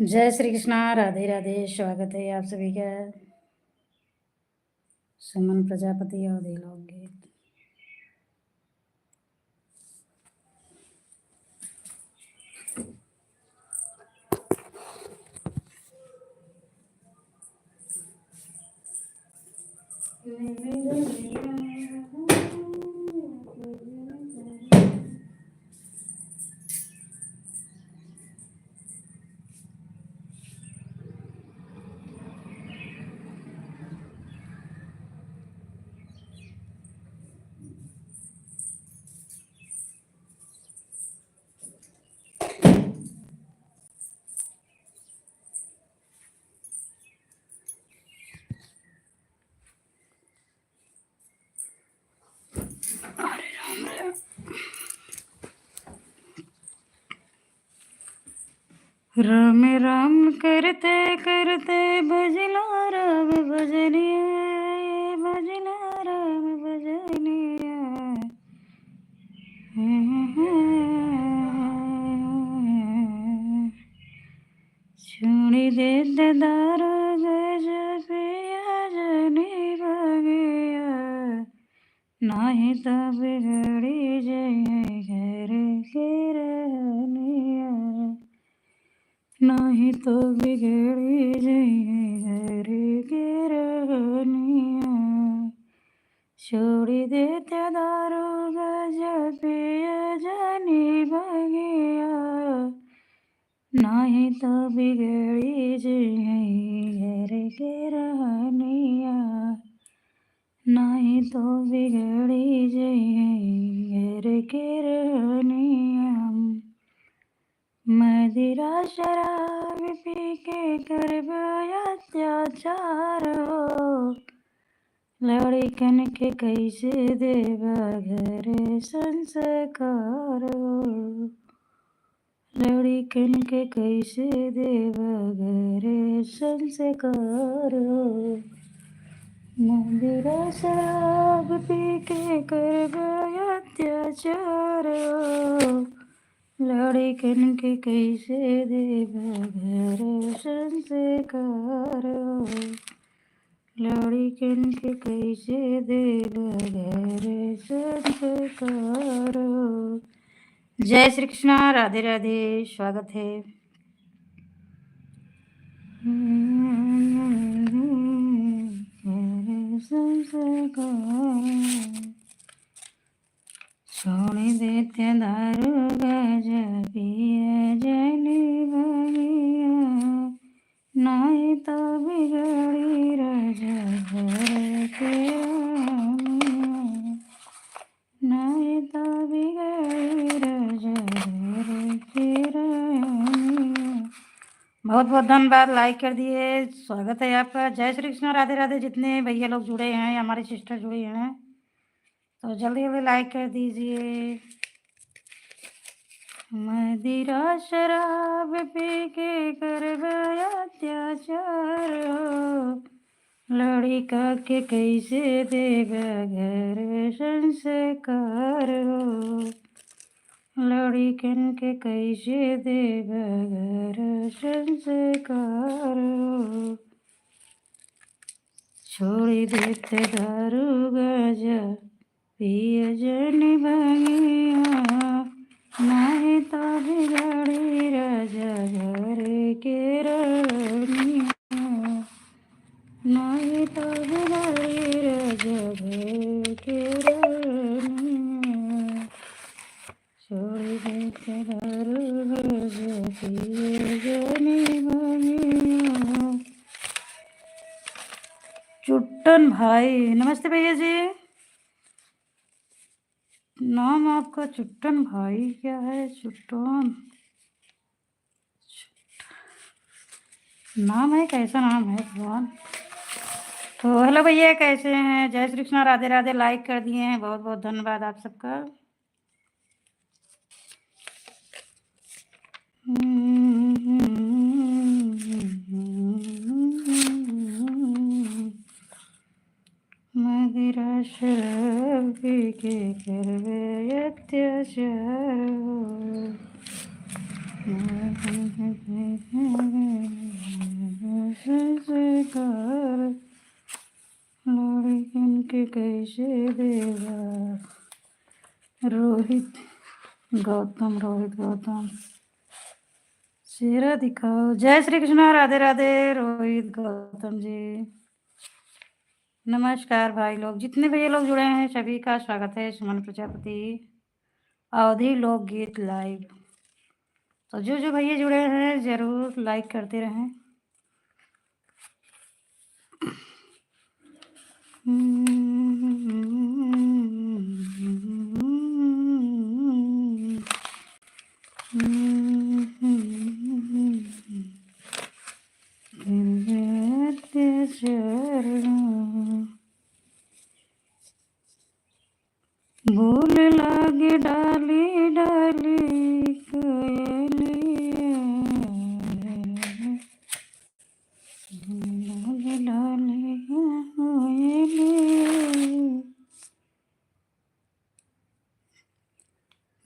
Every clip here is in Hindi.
जय श्री कृष्णा, राधे राधे। स्वागत है आप सभी का। सुमन प्रजापति अवधि लोकगीत। राम राम करते करते भजला राम भजनिया, भजला राम भजनिया। सुनी दे दारो गज पिया जनी बगिया, नाही तो बिगड़ी जाए घर के रहनिया, नहीं तो बिगड़ी जाए घर के रहनिया। छोड़ी देते दारू गज पिया जानी बगिया, नहीं तो बिगड़ी जाए घर के रहनिया, नहीं तो बिगड़ी जाए घर के रहनिया। मदिरा शराब पी के करबो अत्याचार हो, लड़कन के कैसे देवा घर संस्कार हो, लड़कन के कैसे देवा घर संस्कार हो। मदिरा शराब पी के करबो अत्याचार हो, लड़कन के कैसे देवा घर संस्कार हो, लड़कन के कैसे देवा घर संस्कार हो। जय श्री कृष्णा, राधे राधे। स्वागत है। सोनी देते दारू गज पिया जनी बगिया, नहीं तो बिगड़ी राजा घर के रानिया, नहीं तो बिगड़ी राजा घर के रानिया। बहुत बहुत धन्यवाद, लाइक कर दिए। स्वागत है आपका। जय श्री कृष्ण, राधे राधे। जितने भैया लोग जुड़े हैं, हमारी सिस्टर जुड़ी हैं, तो जल्दी जल्दी लाइक कर दीजिए। मदिरा शराब पी के करबो अत्याचार हो, लड़का के कैसे देगा घर संस्कार हो, लड़कन के कैसे देगा घर संस्कार हो। छोड़ी देते दारू गजा पिया जनी बगिया, नहीं तो बिगड़ी राजा घर के रानिया, नहीं तो बिगड़ी राजा घर के रानिया। छोड़ी देते दारू गजा पिया जनी बगिया। चुट्टन भाई, नमस्ते भैया जी। नाम आपका चुट्टन भाई क्या है? चुट्टन नाम है, कैसा नाम है भगवान। तो हेलो भैया, कैसे हैं? जय श्री कृष्णा, राधे राधे। लाइक कर दिए हैं, बहुत बहुत धन्यवाद आप सबका। मदिरा शराब पी के करबे अत्याचार हो, लड़किन के कैसे देगा रोहित गौतम चेहरा दिखाओ। जय श्री कृष्णा, राधे राधे रोहित गौतम जी। नमस्कार भाई लोग, जितने भैया लोग जुड़े हैं सभी का स्वागत है। सुमन प्रजापति अवधि लोकगीत लाइव। तो जो भैया जुड़े हैं जरूर लाइक करते रहें। बोल लागे डाली डाली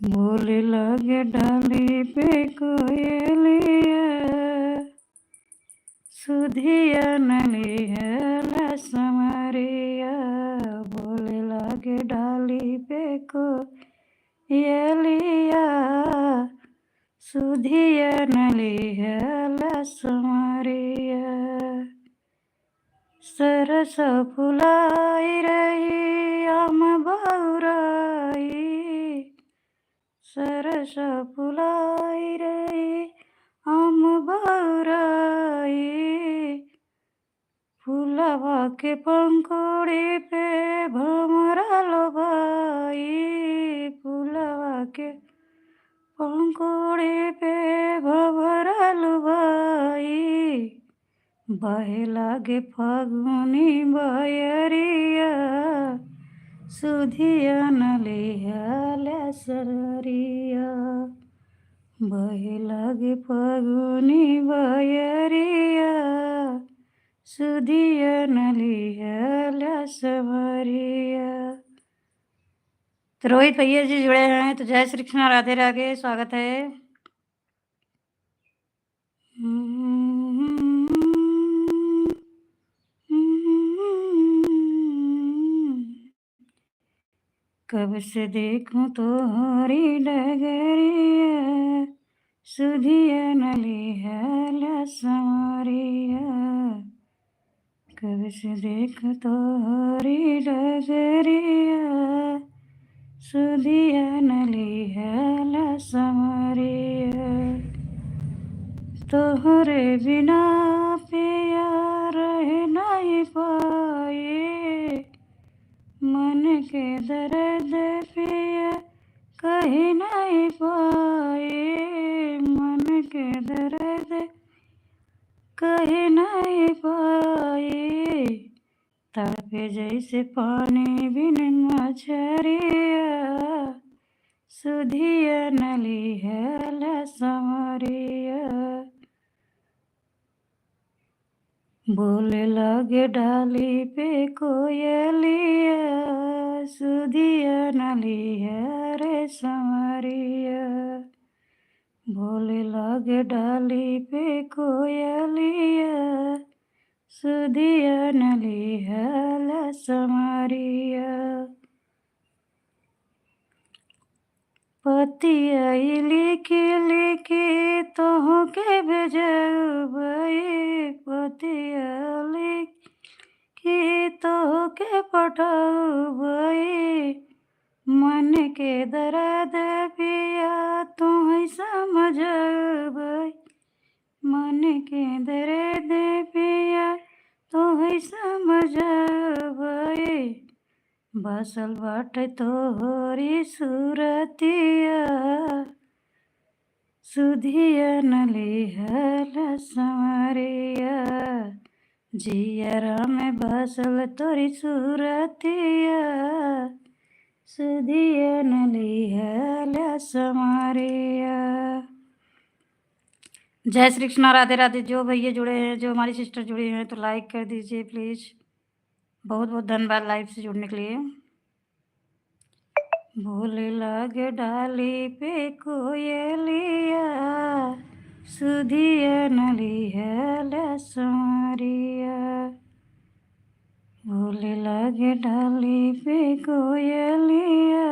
बोले लगे डाली पे कोयलिया सुधिया नलिया समरिया। बोले लगे डाली पे कोयलिया सुधिया नलिया समरिया। सरस फुलाई रही आम बौराई सरस फुलाई रही आम बौराई। फूलवा के पंखुड़ी पे भमरा लोबाई फूलवा के पंखुड़ी पे भमरा लोबाई। बहे लागे फागुनी बयरिया सुधिया नलिया सरिया। बहे लागे फागुनी बयरिया सुधिया नलिया सवरिया। तो रोहित भैया जी जुड़े हैं तो जय श्री कृष्ण, राधे राधे, स्वागत है। कब से देखूं तोहरी डगरिया सुधिया नलिया समरिया। कब से देखूं तोहरी डगरिया सुधिया नलिया समरिया। तोहरे बिना पिया रह नहीं पाए मन के दर्द पिया कहीं नहीं पाए मन के दर्द कहीं नहीं पाए। तड़पे जैसे पानी बिन मछरिया सुधिया नलिया समरिया। बोले लगे डाली पे कोयलिया सुधिया नलिया रे समरिया। बोले लगे डाली पे कोयलिया सुधिया नलिया समरिया। पतिया लिखी लिखी तोह के भेजबई पतिया लिखी तोह के पठबई। मन के दर्द पिया तुह समझबई मन के दर्द पिया तुह समझबई। बसल बाटे तोहरी सूरतिया सुधिया नलिया समरिया। जियरा में बसल तोरी सूरतिया सुधिया नलिया समरिया। जय श्री कृष्ण, राधे राधे। जो भैया जुड़े हैं जो हमारी सिस्टर जुड़ी हैं तो लाइक कर दीजिए प्लीज़। बहुत बहुत धन्यवाद लाइव से जुड़ने के लिए। भोले लागे डाली पे कोयलिया सुधिया नलिहल संवरिया। बोले लगे डाली पे कोयलिया,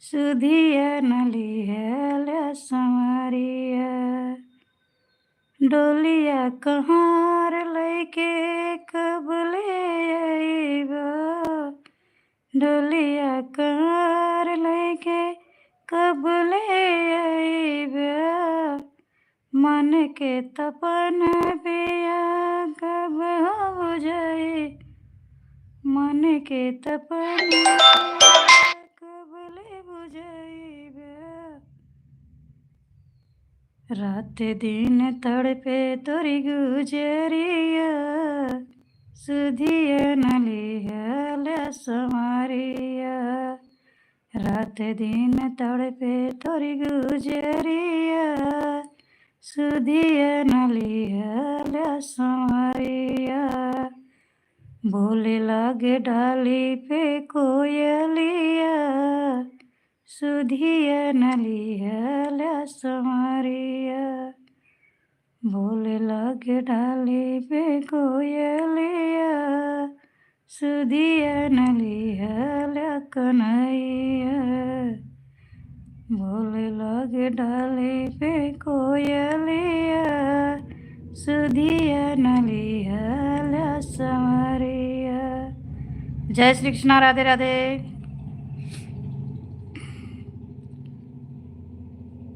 सुधिया नलिहल संवरिया। डोलिया कहार लैके कब ले अइबा, डोलिया कहार लैके कब ले अइबा। मन के तपन पिया कब हो बुझाई, मन के तपन पिया कब ले बुझाइबा। रात दिन तड़पे तोरी गुजरिया, सुधिया नलिहल संवरिया। रात दिन तड़पे तोरी गुजरिया, सुधिया नलिहल संवरिया। बोले लगे डाली पे कोयलिया, सुधिया नलिहल संवरिया। बोले लगे डाली पे कोयलिया, सुधिया नलिहल कन्हैया। बोले लगे डाली पे कोयलिया, सुधिया नलिहल संवरिया। जय श्री कृष्ण, राधे राधे।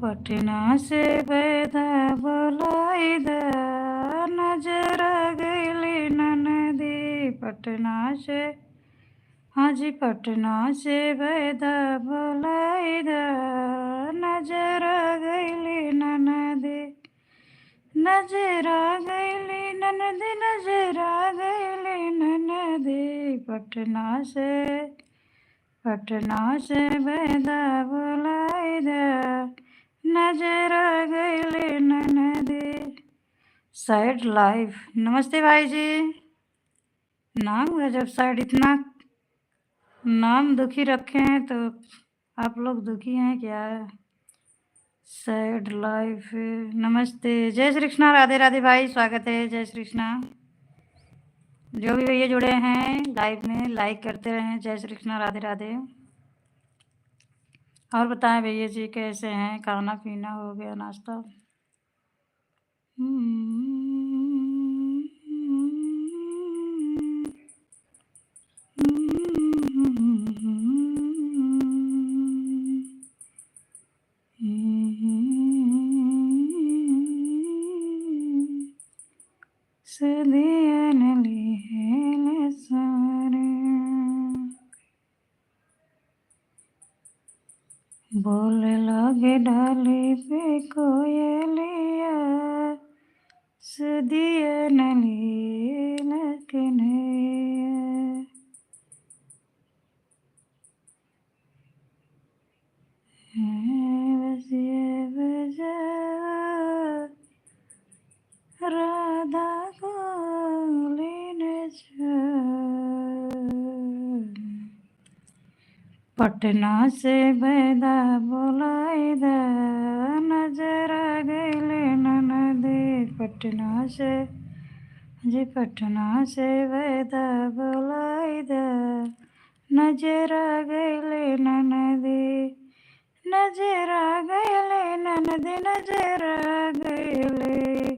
पटना से बैदा बोलाइदा, नजर गईली ननदी। पटना से, हाँ जी, पटना से बैदा बोलाइदा, नजर गईली ननदी। नजर गईली ननदी, नजर गईली ननदी। पटना से बैदा बोलाइदा, नजर गईली ननदी। सैड लाइफ, नमस्ते भाई जी। नाम गजब सैड, इतना नाम दुखी रखे हैं तो आप लोग दुखी हैं क्या? सैड लाइफ, नमस्ते। जय श्री कृष्णा, राधे राधे भाई, स्वागत है। जय श्री कृष्णा। जो भी भैया जुड़े हैं लाइव में, लाइक करते रहें। जय श्री कृष्णा, राधे राधे। और बताएं भैया जी कैसे हैं? खाना पीना हो गया, नाश्ता? सुधिया नलिहल संवरिया। बोले लगे डाली पे कोयलिया, सुधिया नलिहल कन्हैया। बसिया बजा राधा को लेने पटना से बैदा बोलाइदा, नजर गईली ननदी। पटना से जी, पटना से बैदा बोलाइदा, नजर गईली ननदी। नजर गईली ननदी, नजर गईली।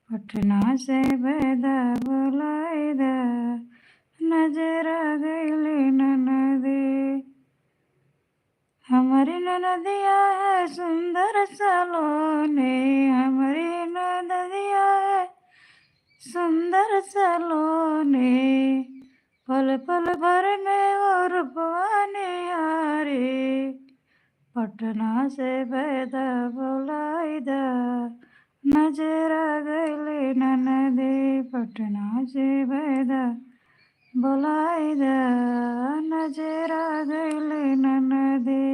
पटना से बैदा बोलाइदा, नजर गईली ननदी। हमारी ननदिया है सुंदर सलोने, हमारी ननदिया है सुंदर सलोने। पल पल भर में वो रूपवानी हारी। पटना से बैदा बोलाइदा, नजर गईली ननदी। पटना से बैदा बोलाइदा, नजर गईली ननदी।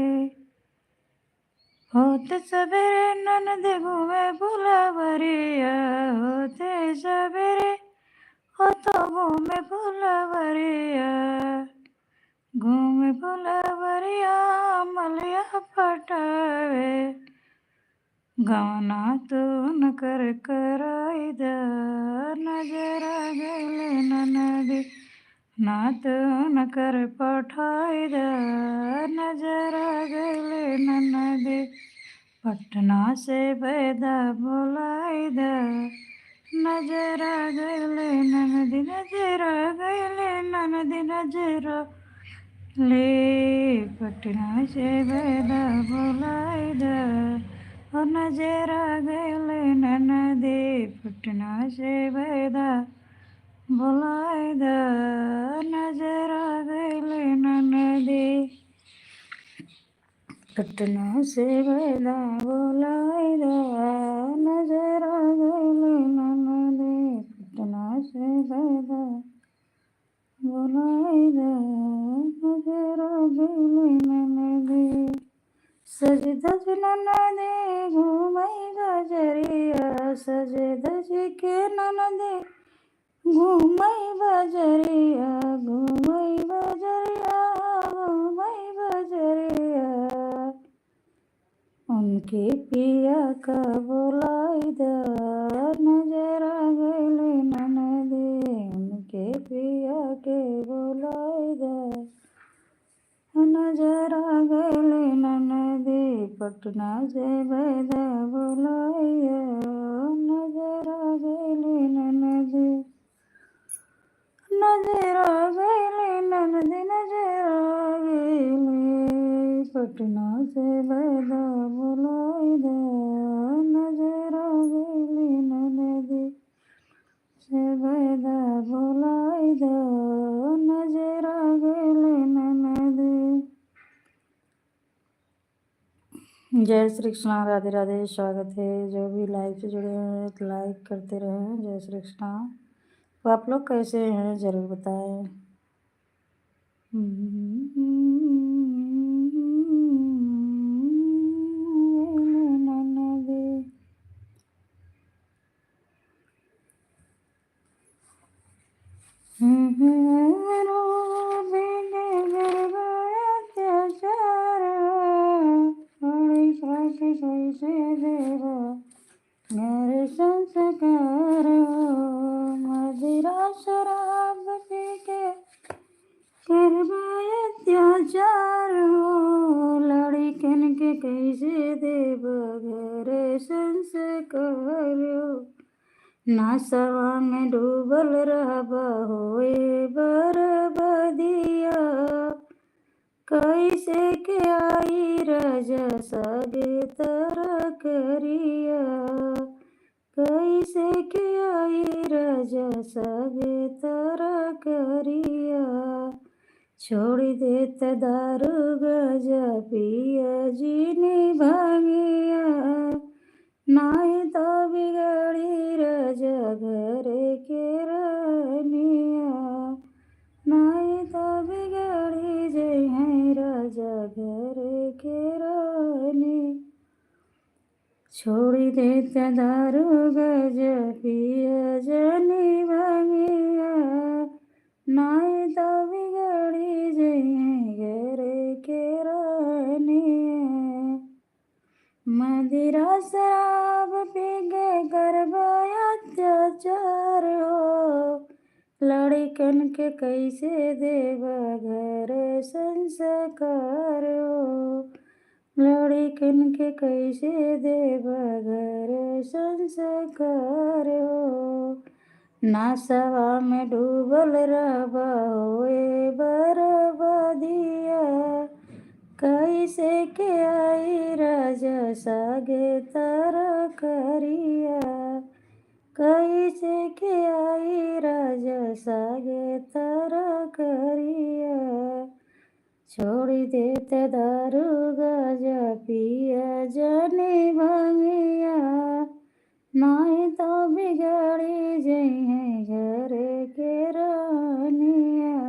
होते सवेरे ननद घूमे फुलवरिया, होते सवेरे हो तो घूमे फुलवरिया। घूमे फुलवरिया मलिया पटावे, गवना तो न कर कराई द नजर गले ननदी ना तो न कर पठाई द नजर गले ननदी पटना से पैदा बोलाई द नजर गले ननदी नजर गले ननदी नजर ले पटना से पैदा बोलाई द और नजर गले ननदी पटना से पैदा बोलाई द नजर गले ननदी पटना से पैदा बोलाई द नजर गले ननदी पटना से पैदा बोलाई द नजर गले ननदी सज धज ननदी घूमई बजरिया सज धज के ननदी घूमई बजरिया घूमई बजरिया घूमई बजरिया उनके पिया का बोलाई द नजर गले ननदी उनके पिया के बोलाई द नजर गले ननदी पटना से पैदा बोलाइया नजर गले ननदी नजर गले ननदी नजर गले पटना से पैदा बोलाई द नजर गले ननदी से पैदा बोलाई द नजर गले ननदी। जय श्री कृष्ण, राधे राधे। स्वागत है। जो भी लाइव से जुड़े हैं तो लाइक करते रहें। जय श्री कृष्ण। तो आप लोग कैसे हैं जरूर बताएं। मेरे संस्कार मदिरा शराब पी के करवाए अत्याचार लड़कन के कैसे देव घरे संस्कार नासवा में डूबल रहबा होए बरबदिया कैसे के आई राजा सागे तर करिया कैसे के आई राजा सागे तर करिया छोड़ देत दारू गजा पिया जीनी भांगिया नाई तो बिगड़ी राजा घरे के रानिया नाई तो बिगड़ी जय है राजा घरे के रानी छोड़ी देता दारू गजा पिया जनी भांगिया नाई तो बिगड़ी जय है घरे के रानिया मदिरा शराब पी के करवाया अत्याचार हो लड़कन के कैसे देवा घर संस्कार हो लड़कन के कैसे देवा घर संस्कार हो नासवा में डूबल रहबा होए बरबदिया कैसे के आई राजा सागे तर करिया कैसे के आई राजा सागे तर करिया छोड़ी देते दारू गजा पिया जने भांगिया नाई तो बिगड़ी जई है घर के रानिया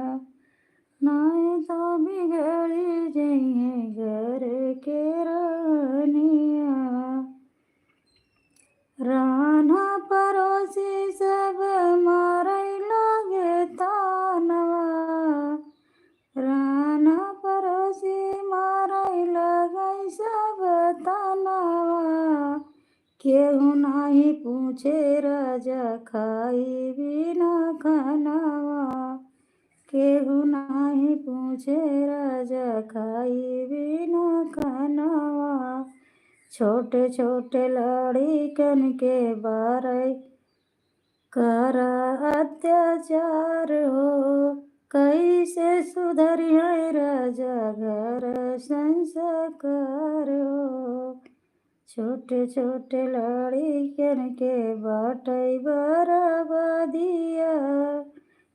नाई तो बिगड़ी जई है घर के रानिया राना पड़ोसी सब मारई लागे तानवा राना पड़ोसी मारई लगई सब तानवा केहू नाही पूछे राजा खाई बिना खानावा। केहू नाही पूछे राजा खाई बिना खानावा। छोटे छोटे लड़िकन के बारे करा अत्याचार हो। कैसे सुधरी है राजा घर संस्कार हो। छोटे छोटे लड़िकन के बाटै बराबदिया।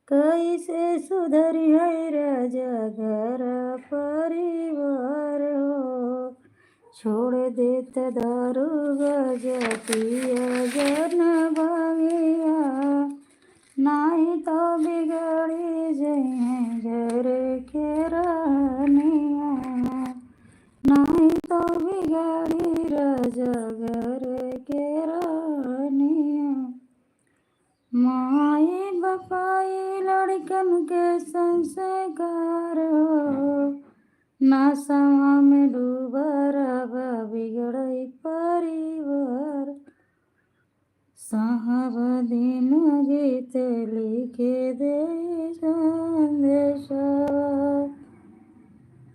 कैसे सुधरी है राजा घर परिवार हो। छोड़ देत दारू गांजा पिया जन भांगिया। नाही तो बिगड़ी जइहे घर के रानिया। नाही तो बिगड़ी राजा घर के रानिया। माई बपाई लड़कन के संस्कार हो। नशा में डूबा रहा बिगड़ई परिवार। साहब दिन गीत लिखे दे संदेशा।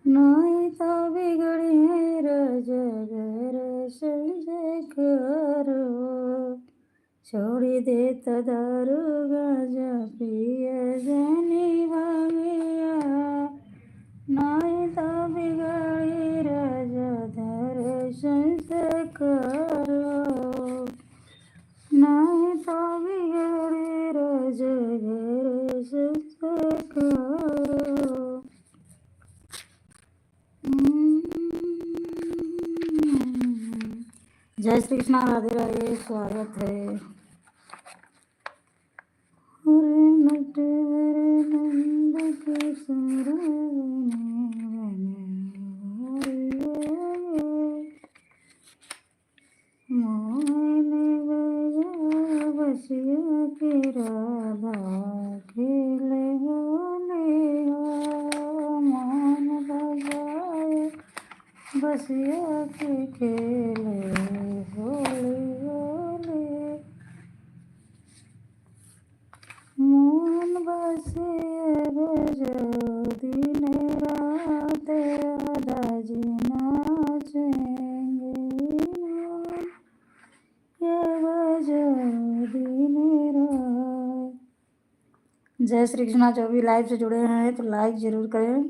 नहीं तो बिगड़ी है राजा घर संस्कार हो। छोड़ी देत दारू गांजा पिया जनी भांगिया। नहीं तो बिगड़ी राजा घर संस्कार हो। नहीं तो बिगड़ी राजा घर संस्कार हो। जय श्री कृष्णा, राधे राधे, स्वागत है। नटवर नंद किशोर मोहन बजा बसिया के राधा खेले होले हो। मोहन बजाए बसिया के खेले होले होले। मोहन बसिया बजाओ दिन रात राधा जी नाचेंगे। मोहन के बजाओ दिन रात। जय श्री कृष्णा। जो भी लाइव से जुड़े हैं तो लाइक जरूर करें।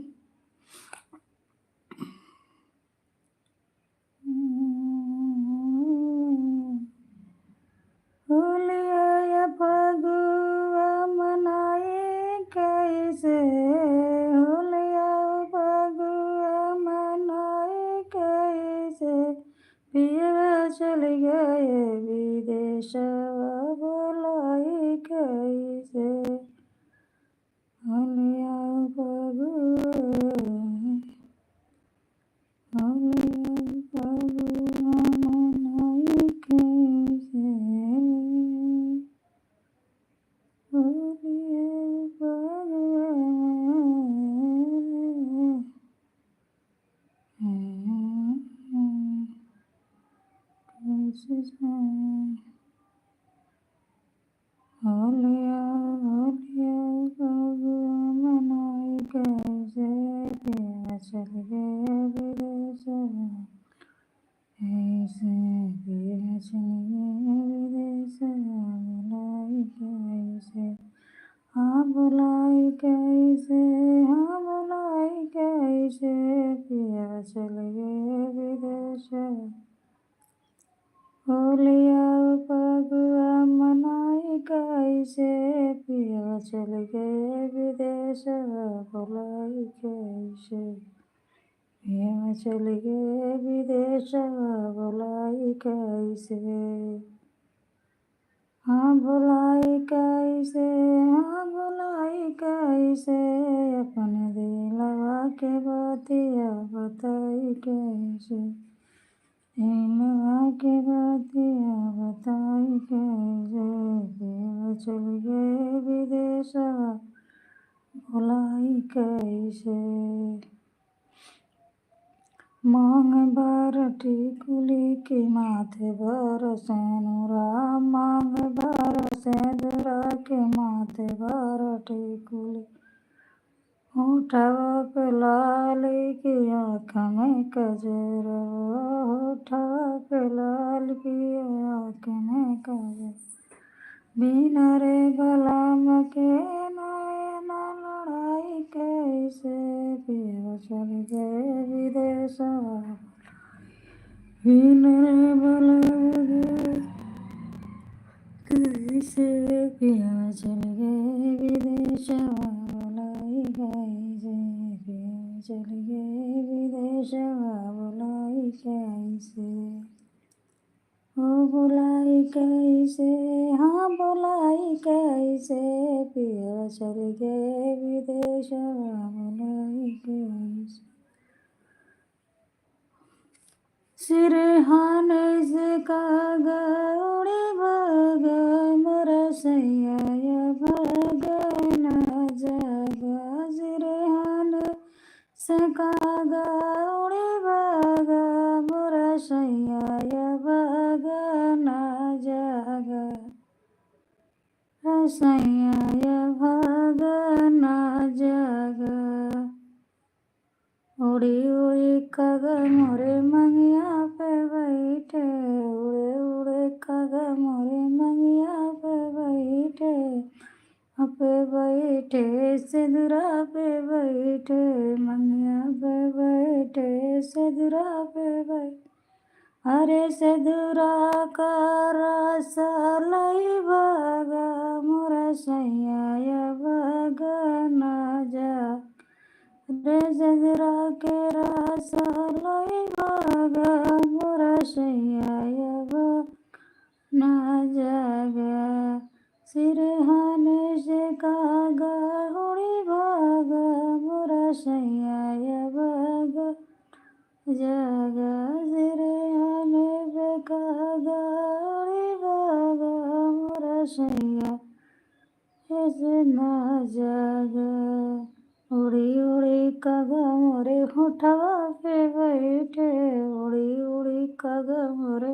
होलिया फगुआ मनाए कैसे। होलिया फगुआ मनाए कैसे। पिया चल गए विदेशवा बोलाई कैसे। होलिया फगुआ होलिया फगुआ मनाए कैसे। होलिया फगुआ होलिया होलिया फगुआ मनाए कैसे। पिया चल गए विदेशवा ऐसे। पिया चल गए विदेशवा बुलाई कैसे। हाँ बुलाई कैसे। हाँ बुलाई कैसे। पिया चल गए विदेशवा। होलिया फगुआ मनाए कैसे। पिया चल गए विदेशवा बुलाई कैसे। पिया चल गए विदेशवा बुलाई कैसे। हाँ बुलाई कैसे। हाँ बुलाई कैसे। अपने दिलवा के बतिया बताई कैसे। दिलवा के बतिया बताई कैसे। पिया चल गए विदेशवा बुलाई कैसे। मांग भर टिकुली के माथे भर सेनुरा, मांग भर सेंदूरा के माथे भर टिकुली, होठवा पे लाली की आँख में कजरा, होठवा पे लाल की आँख में कजरा, बिना रे बलम के नैना लड़ाई कैसे, पिया चल गए विदेशवा, बिना रे बलम के कैसे, पिया चल गए विदेशवा, बुलाई कैसे, पिया चल गए विदेशवा, बुलाई कैसे, ओ बुलाई कैसे, हाँ बुलाई कैसे, पिया चल गए विदेशवा, बुलाई कैसे, सिरहाने से कागा उड़े भागा, मोरा सैया भागा ना जागा, सिरहाने से कागा उड़े भागा, मोरा सैया भागा ना जागा, सैया भागा ना जागा, उड़ी उड़ी कागा मोरे मंगिया पे बैठे, उड़े उड़े कागा मोरे मंगिया पे बैठे, पे बैठे सिंदूरा पे बैठे, मंगिया पे बैठे सिंदूरा पे बैठे, अरे सिंदूरा का रस लाई भागा, मोरा सैया भागा ना जा, रे सिंदूरा के रस लाई भागा, मोरा सैया भागा ना जागा, सिरहाने से कागा उड़ी भागा, मोरा सैया भागा जागा, सिरहाने से कागा उड़ी भागा, मोरा सैया ऐसे ना जागा, उड़ी उड़ी कागा मोरे होठवा पे बैठे, उड़ी उड़ी कागा मोरे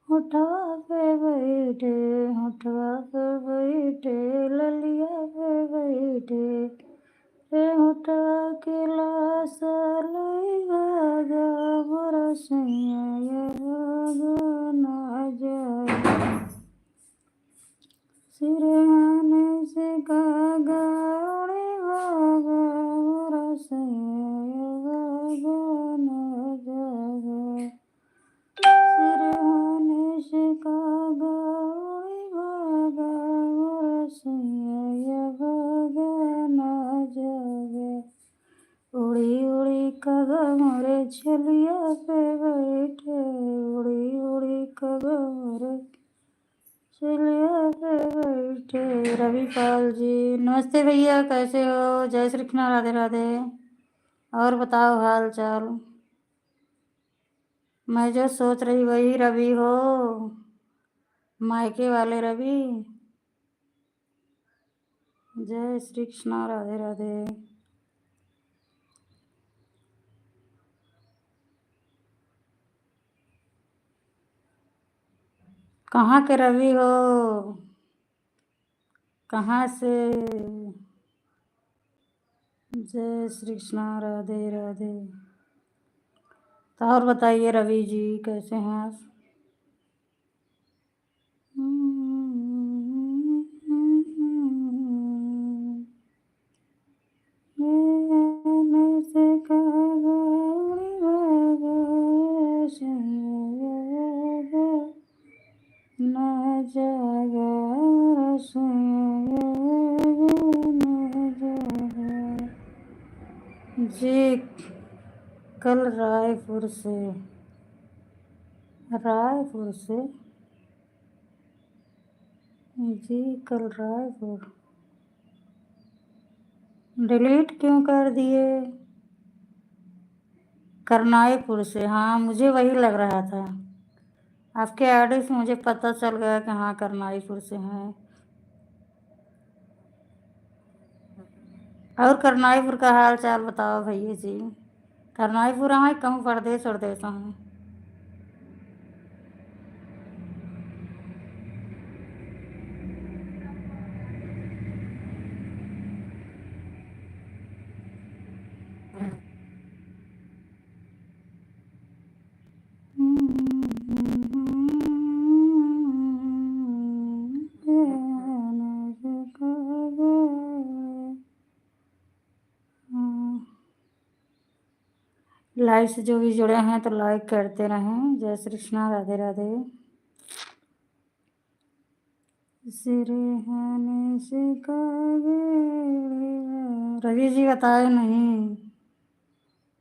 होठवा पे बैठे, होठवा पे बैठे ललिया पे बैठे, रे होठवा के लाश लाई भागा, मोरा सैया भागा ना जागा, सिरहाने से कागा उड़े भागा, मोरा सैया भागा ना जागा, सिरहाने से कागा उड़े भागा, मोरा सैया भागा ना जागा, उड़ी उड़ी कागा मोरे छलिया पे बैठे, उड़ी उड़ी कागा मोरे चलिया पे बैठे, रविपाल जी नमस्ते भैया, कैसे हो, जय श्री कृष्ण, राधे राधे, और बताओ हाल चाल, मैं जो सोच रही वही रवि हो, मायके वाले रवि, जय श्री कृष्ण, राधे राधे, कहाँ के रवि हो, कहाँ से, जय श्री कृष्ण, राधे राधे, तो और बताइए रवि जी कैसे हैं आप, से कागा उड़ी भागा, सैया ना जागा, सैया ना जागा, जी कल रायपुर से, रायपुर से, जी कल रायपुर, डिलीट क्यों कर दिए, करनाईपुर से, हाँ मुझे वही लग रहा था, आपके एड्रेस से मुझे पता चल गया कि हाँ करनाईपुर से हैं, और करनाईपुर का हाल चाल बताओ भैया जी, करनाईपुरा है कहूँ परदेस उरदेस है। लाइव से जो भी जुड़े हैं तो लाइक करते रहें। जय श्री कृष्णा, राधे राधे। सिरहाने से रवि जी बताए नहीं,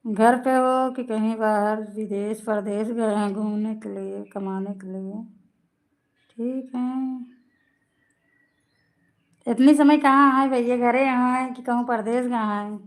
घर पे हो कि कहीं बाहर विदेश परदेश गए हैं घूमने के लिए, कमाने के लिए? ठीक है, इतनी समय कहाँ है भैया, घरे यहाँ है कि कहूँ परदेश कहाँ है?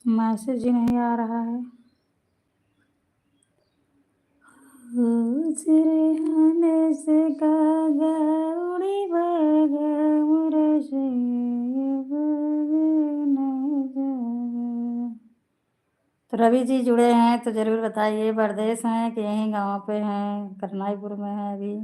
मैसेज ही नहीं आ रहा है। सिरहाने से कागा उड़ी भागा मोरा से तो रवि जी जुड़े हैं तो ज़रूर बताइए, परदेश हैं कि यहीं गाँव पे हैं, करनाईपुर में हैं अभी?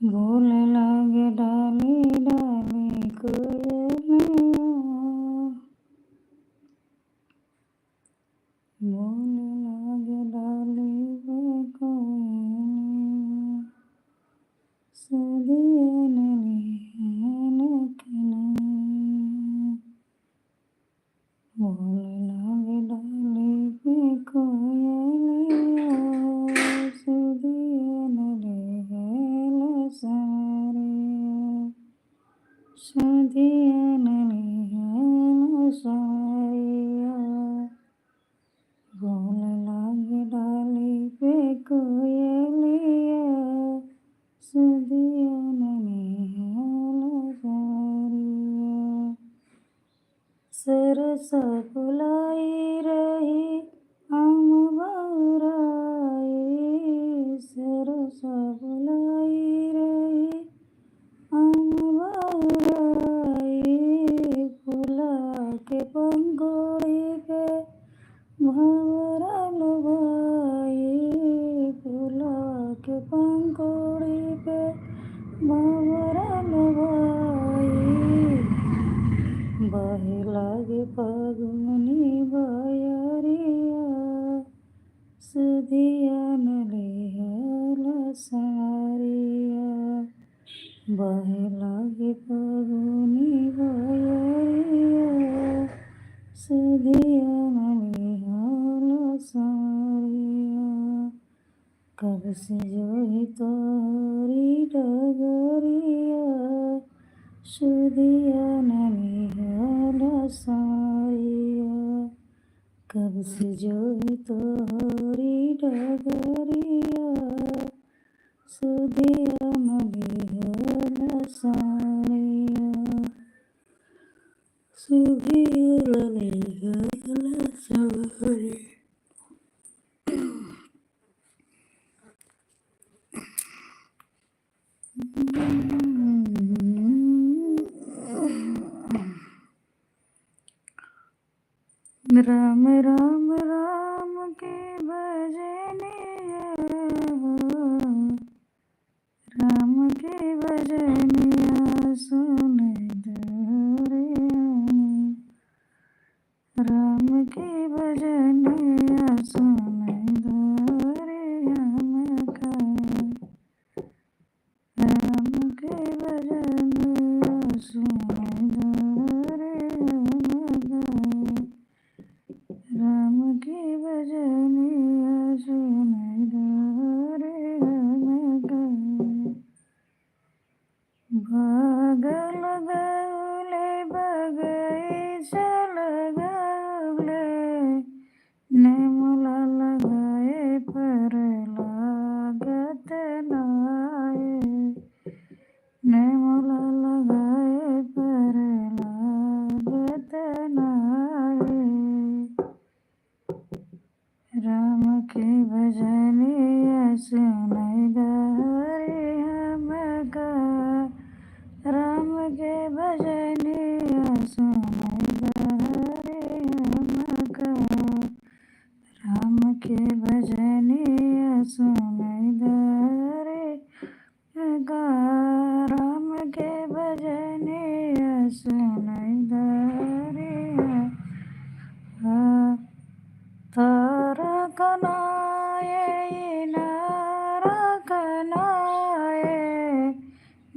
बोले लगे डाली डाली कोयलिया, बोले लगे डाली पे कोयलिया, सदिया नली बोले लगे डाली पे कोयलिया, सदिया नली सारिया, सदिया नली सारिया, बोले लगे डाली पे कोयलिया, सदिया नली सारिया, सरस फुलाई रही आम बौराई, सरस फुलाई रही आम बौराई, फुला के पंखुड़ी पे भंवरा लुभाई, फुला के पंखुड़ी पे भंवरा लुभाई, बहे लगे फागुनी बयरिया, सदिया नली सारिया, बहे लगे फागुनी बयरिया, सदिया नली सारिया, कब से जो ही तोरी डगरिया, सदिया नली सारिया, कब से जो ही तोरी डगरिया, सदिया नली सारिया, सदिया नली सारिया। राम राम राम के भजनिया, राम के भजनिया सुन दरिया, राम के भजनिया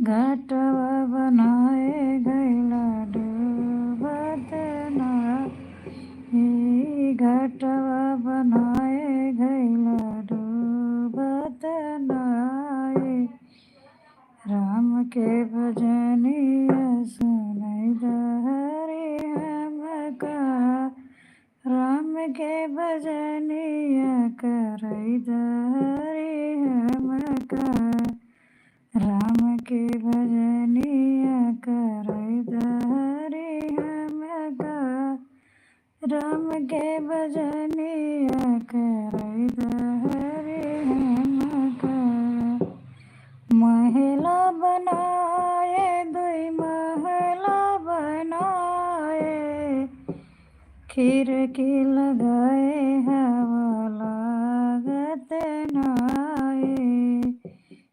घाटवा बनाए गैला डूबत नाई, घाटवा बनाए गैला डूबत नाई। राम के भजनिया सुनै दहरी हमका, राम के भजनिया करै दहरी हमका, राम के भजनिया करै दहरी हमका, राम के भजनिया करै दहरी हमका। महला बनाए दुई महला बनाए, खिड़की लगाए हवा लागत नाई,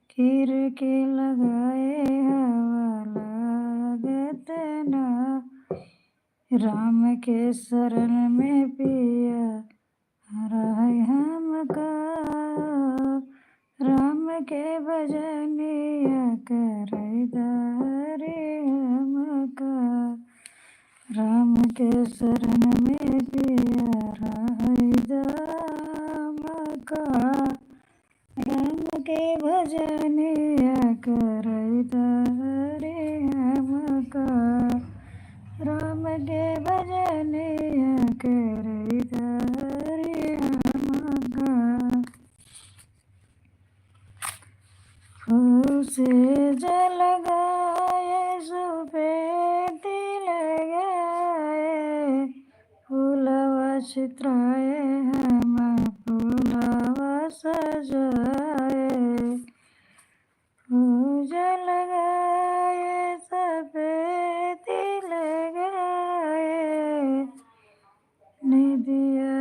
खिड़की लगाए हवा लागत नाई। राम के शरण में पिया रहे हमका, राम के भजनिया करै दहरी हमका, राम के शरण में पिया रहे हमका, राम के भजनिया करै दहरी हमका, राम के भजनिया करै दहरी हमका। फूल से जल गाए सुपेती लगाए, फूलवा चितराए हम फूलवा सजाए, फूल लगाए सपेती लगाए, निदिया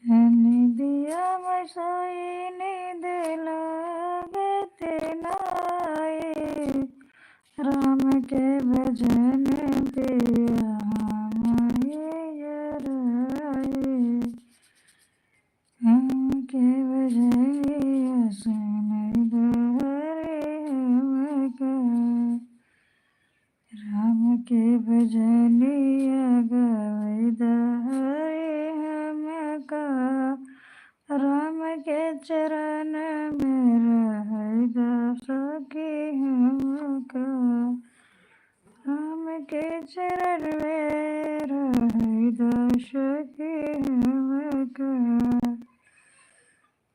निदिया में सोई नींद लागत नाई, राम के भजन पिया हम यराए, राम के भजनिया सुनै दहरी हमका, राम के भजनिया गावै दहरी हमका, राम के चरण में रहै सखी हमका, राम के चरण में रहै सखी हमका।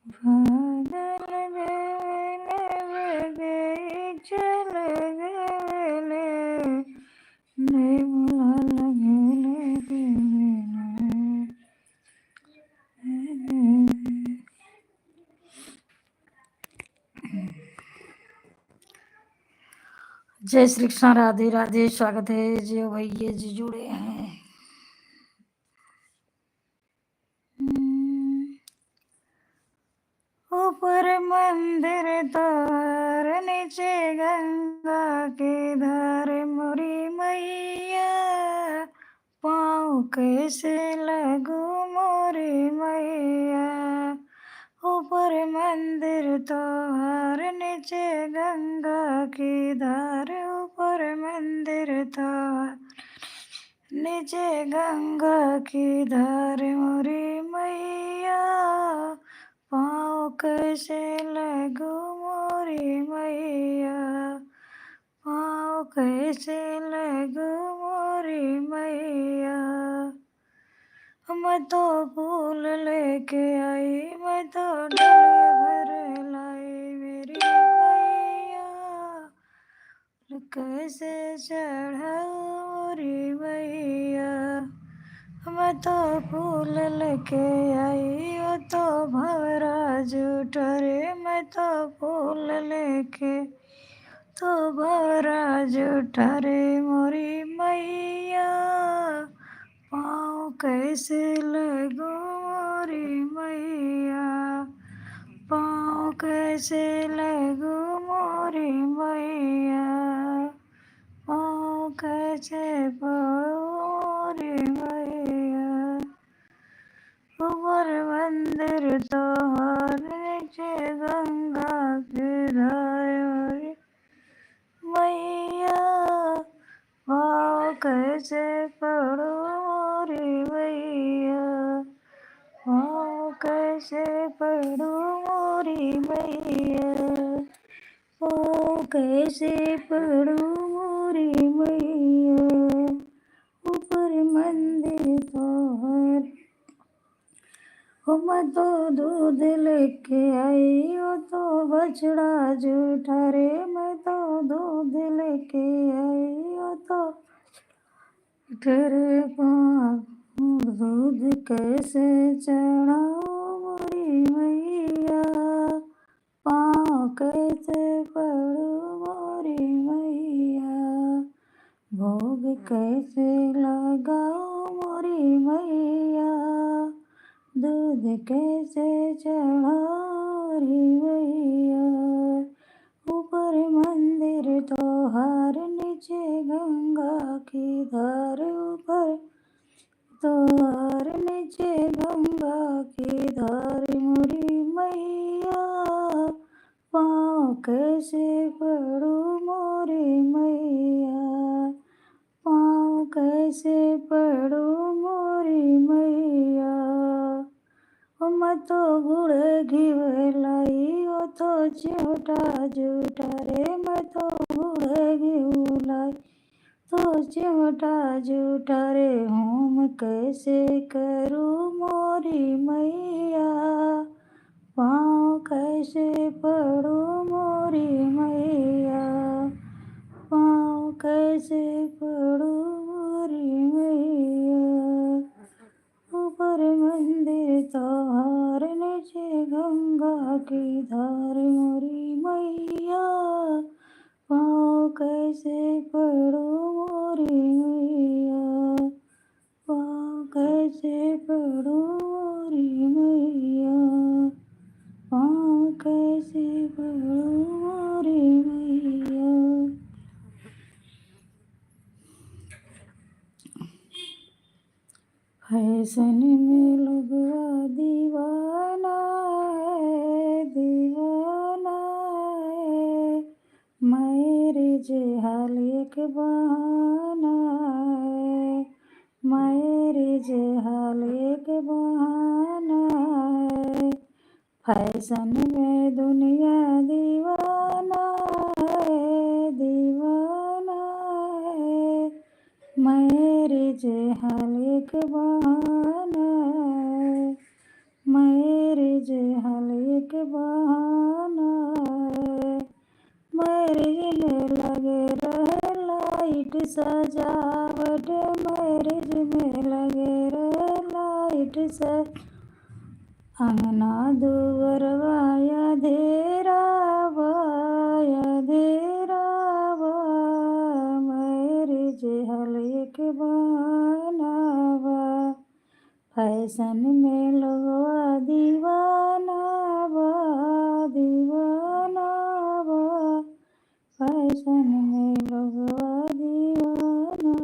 बादल गगन बगई चल गले, नेमुला लगले बिना। जय श्री कृष्ण, राधे राधे। स्वागत है जो भैया जी जुड़े हैं। ऊपर मंदिर द्वार, नीचे गंगा के धार, मोरी मैया पाँव कैसे लगू मोरी मैया। ऊपर मंदिर द्वार, नीचे गंगा की धार, ऊपर मंदिर द्वार, नीचे गंगा की धार, मोरी मैया पाँव कैसे लगू मोरी मैया, पाँव कैसे लगू मोरी मैया। मैं तो फूल लेके आई, मैं तो डलिया भर लाई, मेरी मैया कैसे चढ़ाऊं मोरी मैया। मैं तो फूल लेके आई, वो तो भवराज उठरे, मैं तो फूल लेके तो भवराज उठरे, मोरी मैया पाँव कैसे लगू मोरी मैया, पाँव कैसे लगू मोरी मैया, पाँव कैसे मोरी मैया। ऊपर तोहर नीचे गंगा के धार मैया पाँव कैसे पड़ो मोरी मैया पाँव कैसे पड़ो मोरी मैया पाँव कैसे पड़ो मोरी मैया ऊपर मंदिर तोहर मैं तो दूध लेके आई हो तो बछड़ा झूठा रे मैं तो दूध लेके आई हो तो तेरे पाँव दूध कैसे चढ़ाऊं मोरी मैया पाँव कैसे पड़ूं मोरी मैया भोग कैसे लगाऊं मोरी मैया दूध कैसे चढ़ारी मैया ऊपर मंदिर तोहार नीचे गंगा की धार ऊपर तोहार नीचे गंगा की धार मोरी मैया पाँव कैसे पड़ूं मोरी मैया पाँव कैसे पड़ूं मोरी मैया मैं तो गुड़ घी लाई हो तो चिमटा जूठा रे मैं तो गुड़ घी लाई तो चिमटा जूठा रे होम कैसे करूँ मोरी मैया पाँव कैसे पड़ूं मोरी मैया पाँव कैसे पड़ूं मोरी मैया ऊपर मंदिर तोहार नीचे गंगा की धार मोरी मैया पाँव कैसे पड़ूं मोरी मैया पाँव कैसे पड़ूं मोरी मैया पाँव कैसे पड़ूं मोरी मैया फैशन में लगवा दीवाना है मैरिज हाल एक बहाना है मैरिज हाल एक बहाना है फैशन में दुनिया दीवाना है मैरिज हाल एक बहाना है मैरिज हाल एक बहाना है मैरिज में लगे रहे लाइट सजावट मैरिज में लगे रहे लाइट अंगना दुवरवा या धेरावा मैरिज हाल एक बहानावा फैशन में लगवा दीवाना फैशन में लगवा दीवाना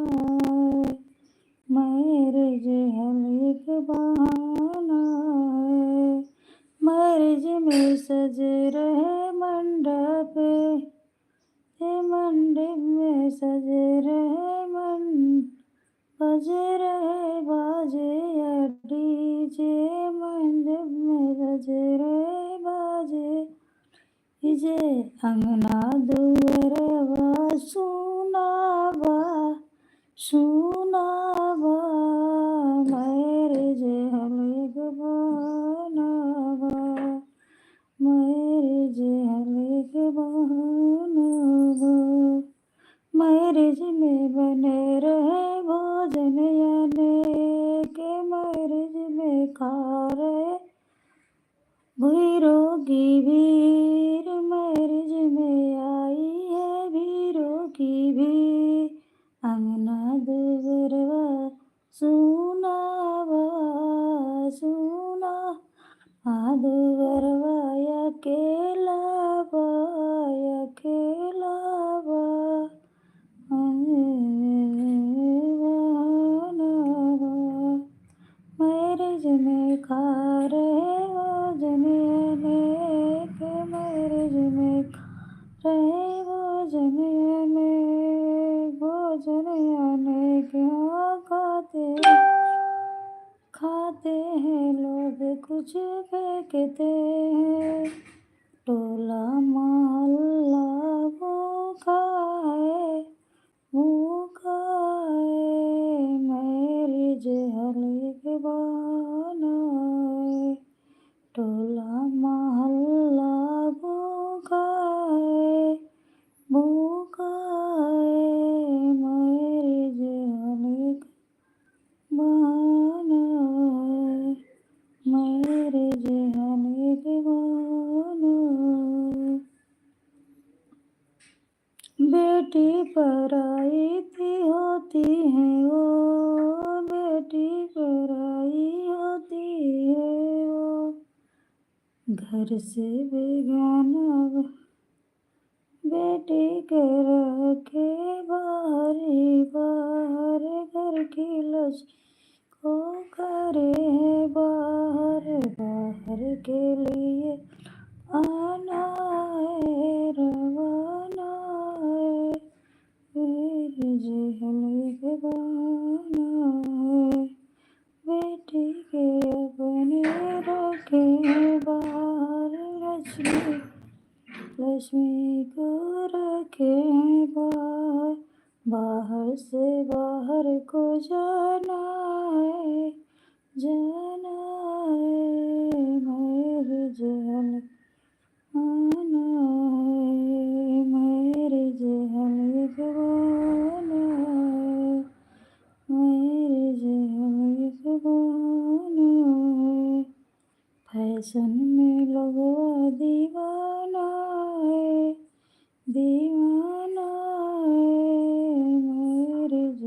मैरिज हाल एक बहाना है मैरिज में सजे रहे मंडप मंडप में सजे रहे बजे रहे बाजे या डीजे मंडप में सजे रहे बाजे डीजे अंगना दुअरवा सुनावा मैरिज हाल एक बहानावा मैरिज हाल एक बहानावा मैरिज में बने रहे भोजन याने के मैरिज में खा रहे भीरों की भीड़ मैरिज में आई है भीरों की भीड़ अंगना दुबरवा सुनावा दुबरवा अकेलावा मैरिज में खा रहे भोजन अनेक, मैरिज में खा रहे भोजन अनेक, भोजन अनेक हाँ खाते हैं लोग कुछ फेंकते हैं, टोला मोहल्ला भूखा है, भूखा है, मैरिज हल्के बहाना है, टोला मोहल्ला भूखा है, भूखा है, मैरिज हल्के बहाना है, मैरिज हल्के बहाना है। बेटी पराई थी होती है वो, बेटी पराई होती है वो, घर से बेगाना बेटी के रखे बाहर ही बाहर, घर की लक्ष्मी को करे है बाहर, बाहर के लिए आना है रवाना है, मैरिज हल्के बहाना है, बेटी के अपने रखे बाहर, लक्ष्मी को रखे बाहर, बाहर से बाहर को जाना है, जाना है, मैरिज हल्के बहाना है, मैरिज हल्के बहाना है, मैरिज हल्के बहाना है, फैशन में लगवा दीवाना है, दीवाना है, मैरिज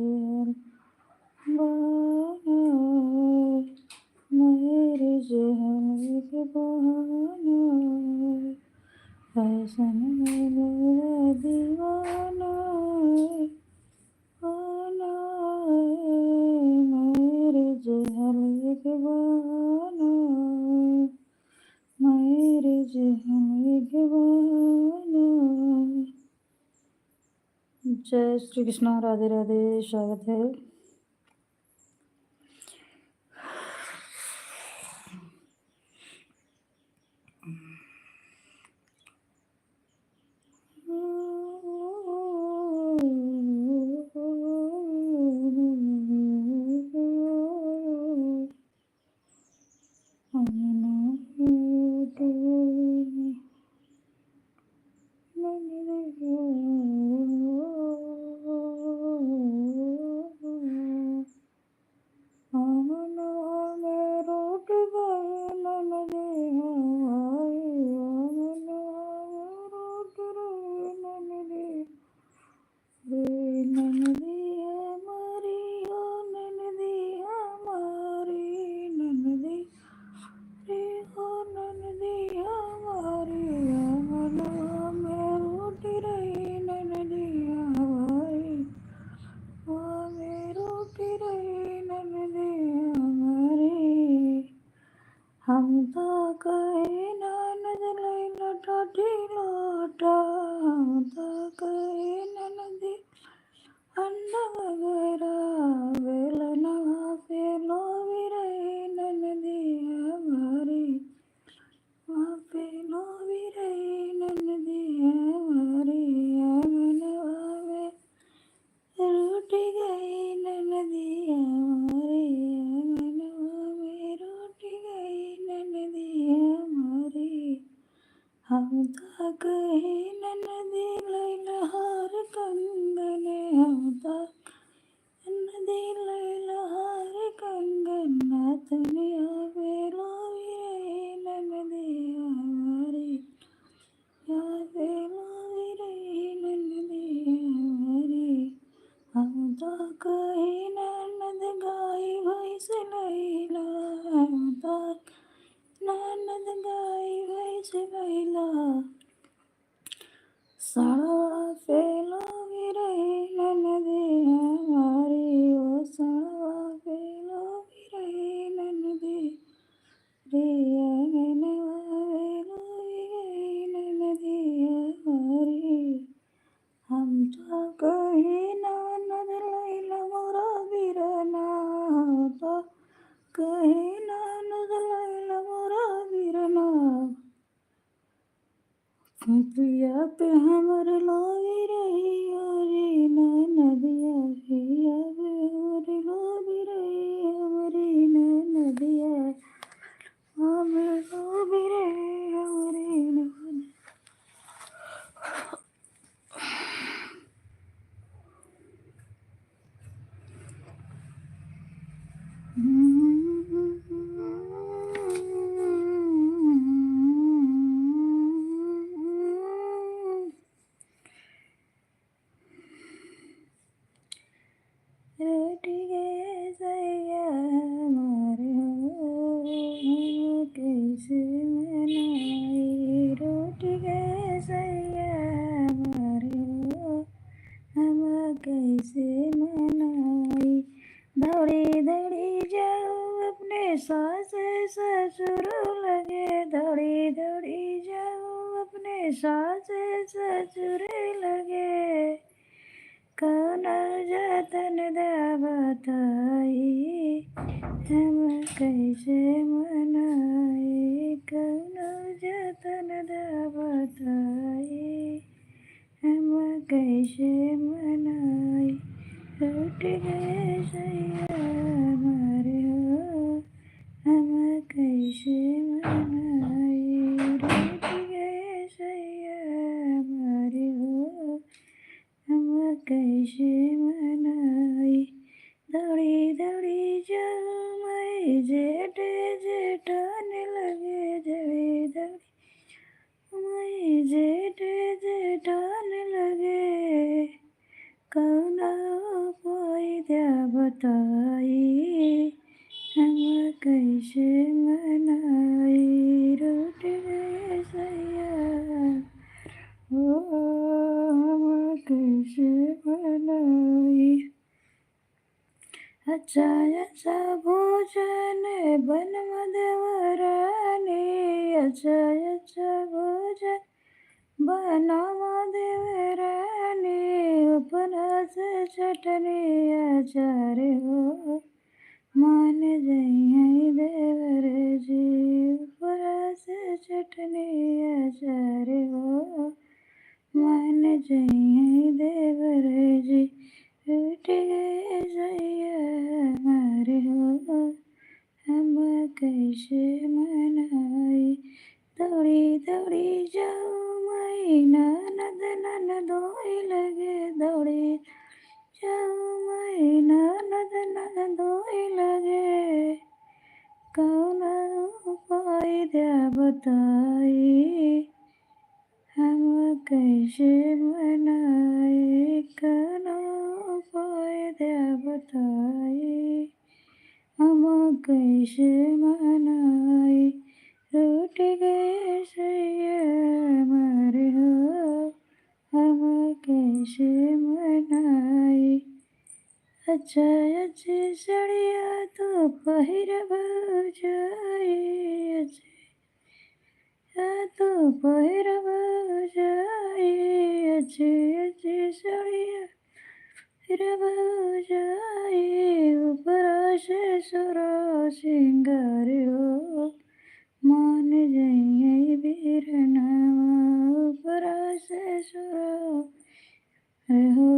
हल्के बहाना है, मैरिज हल्के बहाना है, फैशन में लगवा दीवाना है, बहाना है, मैरिज हल्के बहाना है, मैरिज हल्के बहाना है। जय श्री कृष्णा, राधे राधे, स्वागत है। हम तो कहे ननद लैला टाटी लोटा, हम तो कहे ननदी अंडा वगैरह बेलना पे लोभी रही ननदी हमारी, वहाँ पे लोभी रही ननदी हमारी, आंगनवा में रूठ गई ननदी हमारी, आंगनवा में रूठ गई ननदी हमारी, हम तो कहे ननदी लैला हार कंगन, हम तो नदी पिया पे हमर लागी रही रे नदिया पिया पे हमर लागी रही हमारी नदिया हमें लागी रही हमारी नदिया। रोटी के सैया हमारे हो कैसे मनाई रोटी के सैया हमारे हो हम कैसे मनाई। दौड़ी दौड़ी जाओ अपने सास ससुर लगे दौड़ी दौड़ी जाओ अपने सास ससुर लगे कौन जतन दा बताई हम कैसे मनाई कौन जतन दा बताई हम कैसे मनाई। रूठ गए सैया हमारे हो हम कैसे मनाई रूठ गए सैया हमारे हो हम कैसे मनाई। दौड़ी दौड़ी जाऊँ मैं जेठ जेठाने लगे दौड़ी दौड़ी मैं जेठ जेठाने लगे कौन उपाय द्या बताई हम कैसे मनाई। रूठ गए सैया हो हम कैसे मनाई। अच्छा अच्छा भोजन बनव देवरानी अच्छा अच्छा भोजन बनव देवरानी उपरस चटनी अचार हो मान जइयै देवर जी उपरस चटनी अचार हो मान जइयै देवर जी। रूठ गए सैया हमारे हो हम कैसे मनाई। दौड़ी दौड़ी जाऊँ मैं ननद ननदोई लगे दौड़ी जाऊँ मैं ननद ननदोई लगे कौन उपाय द्या बताई हम कैसे मनाई कौन उपाय द्या बताई हम कैसे मनाई। रूठ गए सैया हमारे हो हम कैसे मनाई। अच्छा अच्छी साड़िया तो पहिरब जाई तो पहिरब जाई अच्छी अच्छी साड़िया पहिरब जाई ऊपर से सुरो सिंगार हो मान जइयै बीरना ऊपर से सुरो हो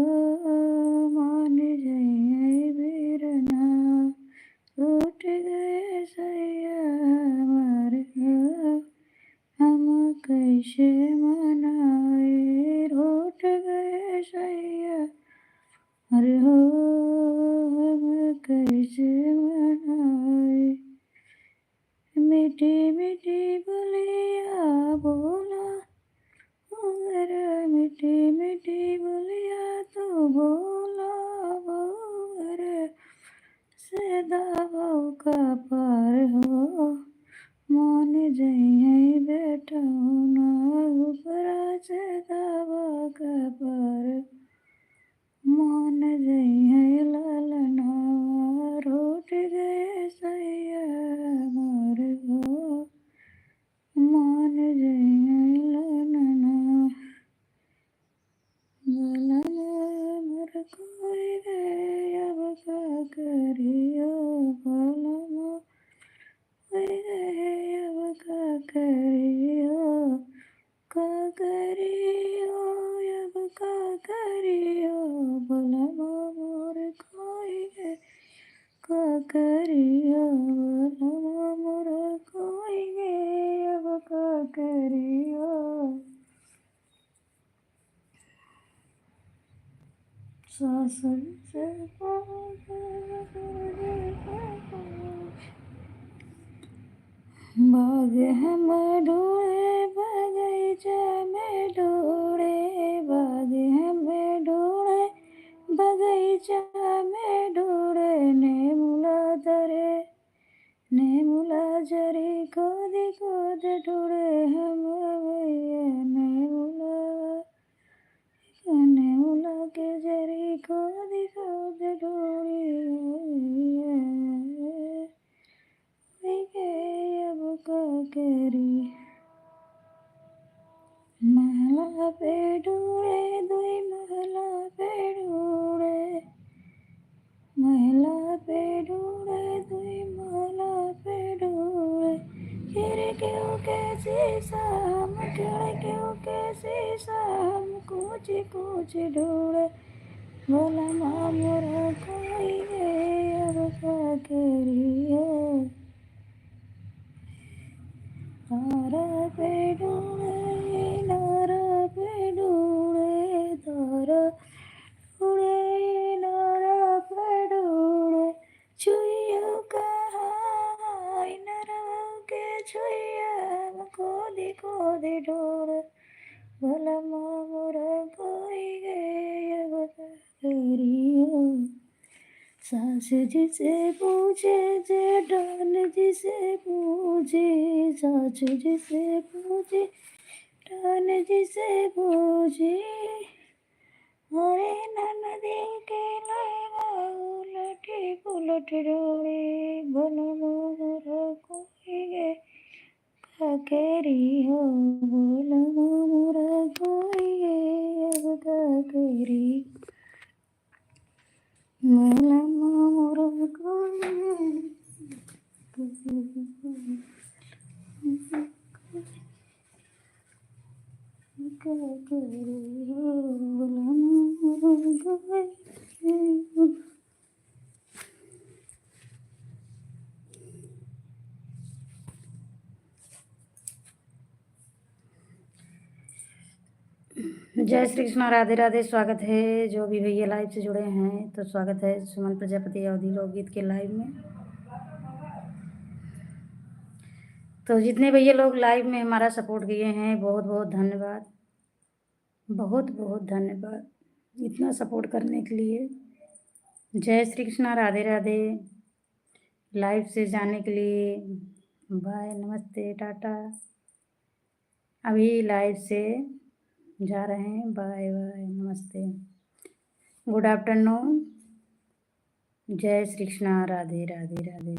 मान जइयै बीरना। रूठ गए सैया हमारे हो हम कैसे मनाई रूठ गए सैया हमारे हो हम कैसे मनाई। मीठी मीठी बोलिया बोला मगर मीठी मीठी बोलिया तो बोला मगर से दावों का पार हो मान जइयै बेटौना ऊपर से दावा का पार मान जइयै लालना। रूठ गए सैया हमारे हो मान जइयै लालना। लालना मर कोई गए अब का करियो लालना कोई गए अब का करियो का सास से बाग है मैं ढूंढे बगीचा में ढूंढे, बाग है मैं ढूंढे बगीचा में ढूंढे, नेमुला जरी खोद खोद ढूंढे हम भैया, नेमुला के जरी खोद खोद ढूंढी अब का करी। महला पे ढूंढे दुई महला पे ढूंढे, महला पे ढूंढे दुई महला पे ढूंढे, खिड़कियों के शीशा हम खिड़कियों के शीशा हम कुछ कुछ ढूंढे, भला मामूरा कोई गए अब क्या करिए। तारा पे ढूंढे नारा पे ढूंढे, तारा ढूंढे नारा पे ढूंढे, छुइयों कहाँ नरों के छुइया खोदी खोदी ढूंढे, भला मामूरा कोई गए अब क्या करियो। सास जिसे पूछे जेठान जिसे पूछे, सास जिसे पूछे ठान जिसे पूछे, अरे ननदी के लगा उलटी पुलट डोले, भला मोरा कोई गे करी हो, भला मोरा कोई गे अब का करी, भला मोरा कोई क्या करी हो, भला मोरा कोई। जय श्री कृष्ण, राधे राधे। स्वागत है जो भी भैया लाइव से जुड़े हैं, तो स्वागत है सुमन प्रजापति अवधि लोकगीत के लाइव में। तो जितने भैया लोग लाइव में हमारा सपोर्ट किए हैं, बहुत बहुत धन्यवाद, बहुत बहुत धन्यवाद इतना सपोर्ट करने के लिए। जय श्री कृष्ण, राधे राधे। लाइव से जाने के लिए बाय, नमस्ते, टाटा। अभी लाइव से जा रहे हैं, बाय बाय, नमस्ते, गुड आफ्टरनून, जय श्री कृष्ण, राधे राधे राधे।